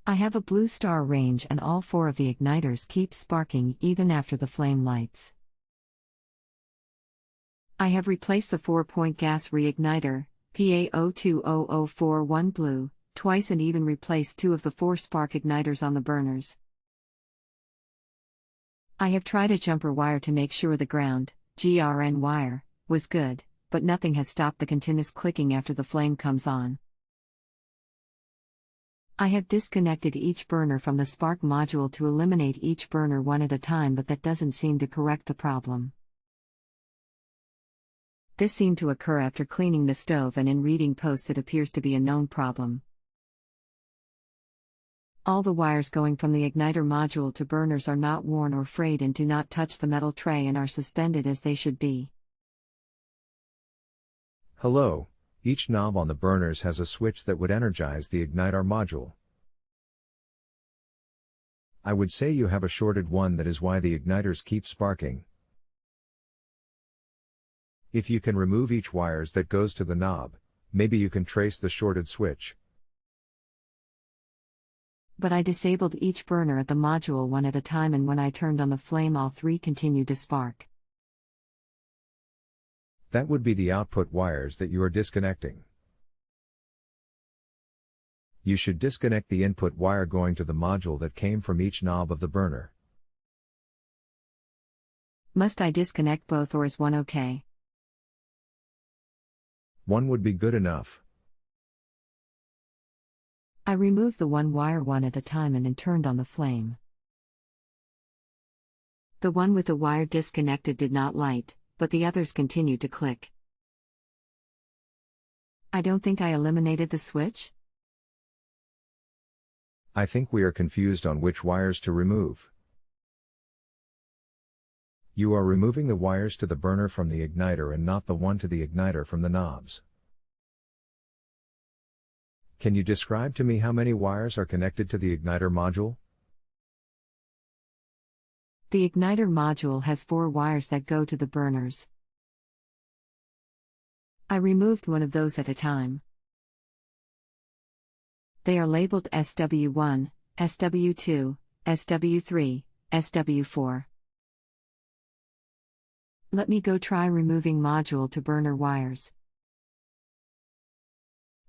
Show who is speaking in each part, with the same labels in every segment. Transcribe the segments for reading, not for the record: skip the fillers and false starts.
Speaker 1: I have a blue star range and all 4 of the igniters keep sparking even after the flame lights. I have replaced the 4-point gas reigniter, PA020041 blue, twice and even replaced 2 of the 4 spark igniters on the burners. I have tried a jumper wire to make sure the ground, GRN wire, was good, but nothing has stopped the continuous clicking after the flame comes on. I have disconnected each burner from the spark module to eliminate each burner one at a time, but that doesn't seem to correct the problem. This seemed to occur after cleaning the stove, and in reading posts it appears to be a known problem. All the wires going from the igniter module to burners are not worn or frayed and do not touch the metal tray and are suspended as they should be.
Speaker 2: Hello, each knob on the burners has a switch that would energize the igniter module. I would say you have a shorted one, that is why the igniters keep sparking. If you can remove each wires that goes to the knob, maybe you can trace the shorted switch.
Speaker 1: But I disabled each burner at the module one at a time, and when I turned on the flame all 3 continued to spark.
Speaker 2: That would be the output wires that you are disconnecting. You should disconnect the input wire going to the module that came from each knob of the burner.
Speaker 1: Must I disconnect both, or is one okay?
Speaker 2: One would be good enough.
Speaker 1: I removed the 1 wire one at a time and then turned on the flame. The one with the wire disconnected did not light, but the others continued to click. I don't think I eliminated the switch.
Speaker 2: I think we are confused on which wires to remove. You are removing the wires to the burner from the igniter and not the one to the igniter from the knobs. Can you describe to me how many wires are connected to the igniter module?
Speaker 1: The igniter module has 4 wires that go to the burners. I removed one of those at a time. They are labeled SW1, SW2, SW3, SW4. Let me go try removing module to burner wires.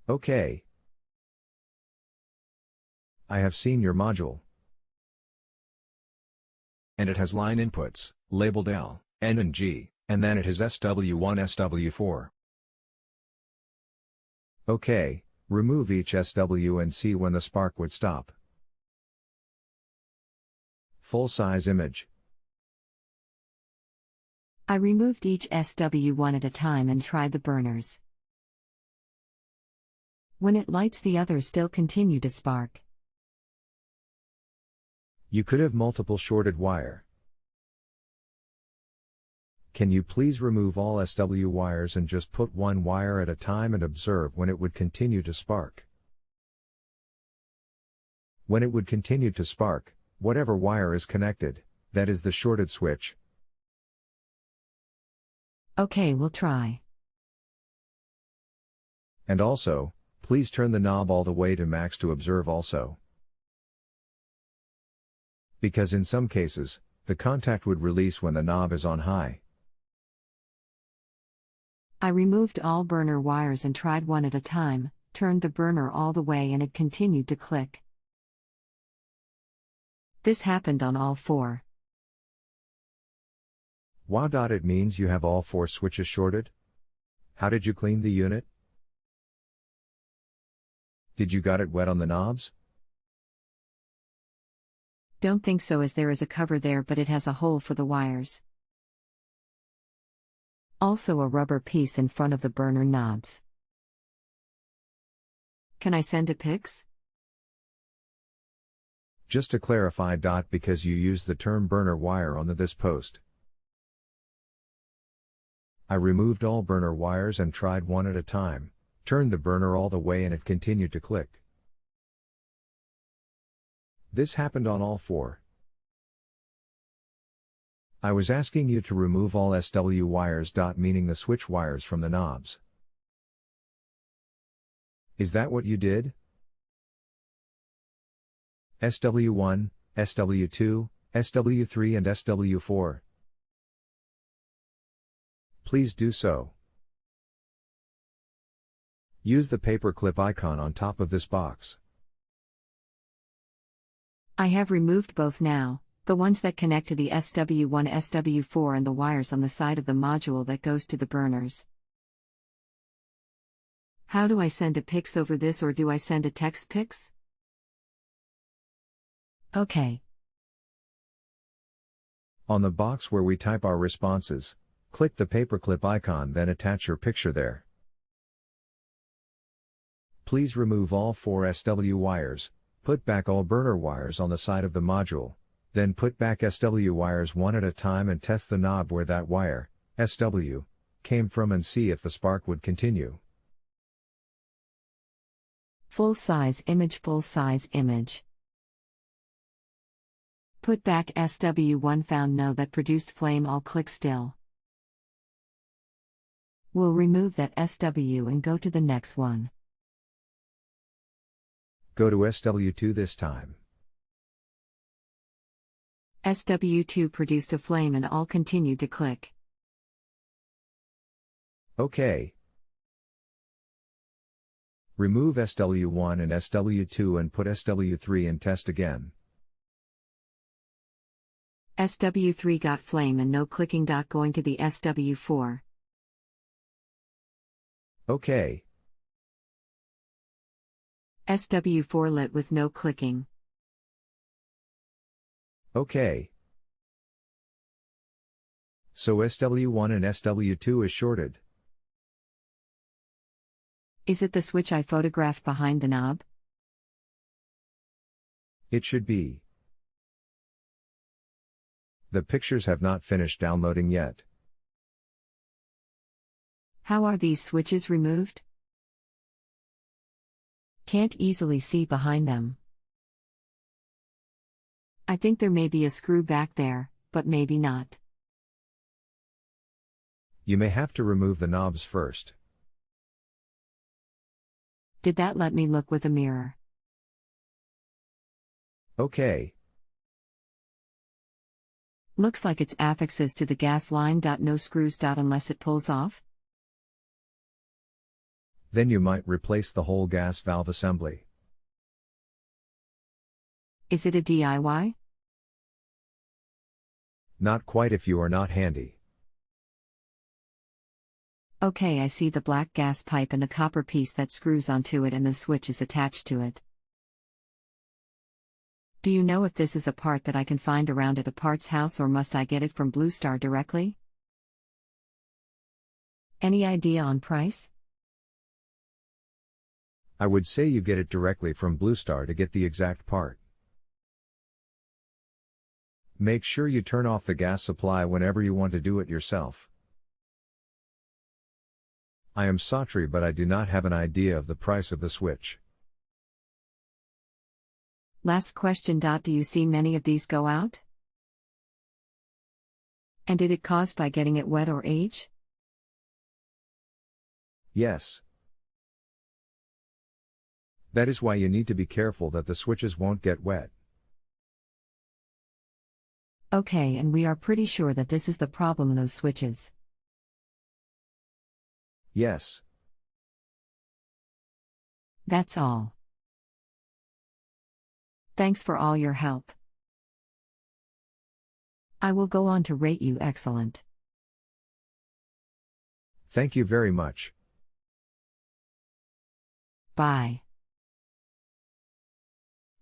Speaker 2: Okay. I have seen your module. And it has line inputs, labeled L, N and G, and then it has SW1, SW4. Okay, remove each SW and see when the spark would stop. Full-size image.
Speaker 1: I removed each SW1 at a time and tried the burners. When it lights, the others still continue to spark.
Speaker 2: You could have multiple shorted wire. Can you please remove all SW wires and just put 1 wire at a time and observe when it would continue to spark? When it would continue to spark, whatever wire is connected, that is the shorted switch.
Speaker 1: Okay, we'll try.
Speaker 2: And also, please turn the knob all the way to max to observe also. Because in some cases, the contact would release when the knob is on high.
Speaker 1: I removed all burner wires and tried one at a time, turned the burner all the way and it continued to click. This happened on all 4.
Speaker 2: Wow. It means you have all 4 switches shorted? How did you clean the unit? Did you got it wet on the knobs?
Speaker 1: Don't think so, as there is a cover there, but it has a hole for the wires. Also a rubber piece in front of the burner knobs. Can I send a pics?
Speaker 2: Just to clarify. Because you use the term burner wire on this post. I removed all burner wires and tried one at a time, turned the burner all the way and it continued to click. This happened on all 4. I was asking you to remove all SW wires. Meaning the switch wires from the knobs. Is that what you did? SW1, SW2, SW3 and SW4. Please do so. Use the paperclip icon on top of this box.
Speaker 1: I have removed both now, the ones that connect to the SW1, SW4 and the wires on the side of the module that goes to the burners. How do I send a pics over this, or do I send a text pics? Okay.
Speaker 2: On the box where we type our responses, click the paperclip icon, then attach your picture there. Please remove all 4 SW wires, put back all burner wires on the side of the module, then put back SW wires one at a time and test the knob where that wire, SW, came from and see if the spark would continue.
Speaker 1: Full size image, full size image. Put back SW1, found no that produced flame, all click still. We'll remove that SW and go to the next one.
Speaker 2: Go to SW2 this time.
Speaker 1: SW2 produced a flame and all continued to click.
Speaker 2: OK. Remove SW1 and SW2 and put SW3 and test again.
Speaker 1: SW3 got flame and no clicking. Going to the SW4.
Speaker 2: OK.
Speaker 1: SW4 lit with no clicking.
Speaker 2: OK. So SW1 and SW2 is shorted.
Speaker 1: Is it the switch I photographed behind the knob?
Speaker 2: It should be. The pictures have not finished downloading yet.
Speaker 1: How are these switches removed? Can't easily see behind them. I think there may be a screw back there, but maybe not.
Speaker 2: You may have to remove the knobs first.
Speaker 1: Did that let me look with a mirror?
Speaker 2: OK.
Speaker 1: Looks like it's affixes to the gas line. No screws. Unless it pulls off?
Speaker 2: Then you might replace the whole gas valve assembly.
Speaker 1: Is it a DIY?
Speaker 2: Not quite if you are not handy.
Speaker 1: Okay, I see the black gas pipe and the copper piece that screws onto it, and the switch is attached to it. Do you know if this is a part that I can find around at a parts house, or must I get it from Blue Star directly? Any idea on price?
Speaker 2: I would say you get it directly from Blue Star to get the exact part. Make sure you turn off the gas supply whenever you want to do it yourself. I am sorry, but I do not have an idea of the price of the switch.
Speaker 1: Last question. Do you see many of these go out? And did it cause by getting it wet or age?
Speaker 2: Yes. That is why you need to be careful that the switches won't get wet.
Speaker 1: Okay, and we are pretty sure that this is the problem in those switches.
Speaker 2: Yes.
Speaker 1: That's all. Thanks for all your help. I will go on to rate you excellent.
Speaker 2: Thank you very much.
Speaker 1: Bye.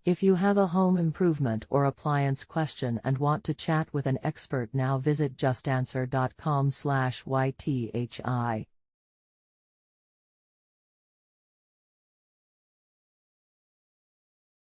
Speaker 3: If you have a home improvement or appliance question and want to chat with an expert now, visit justanswer.com/ythi.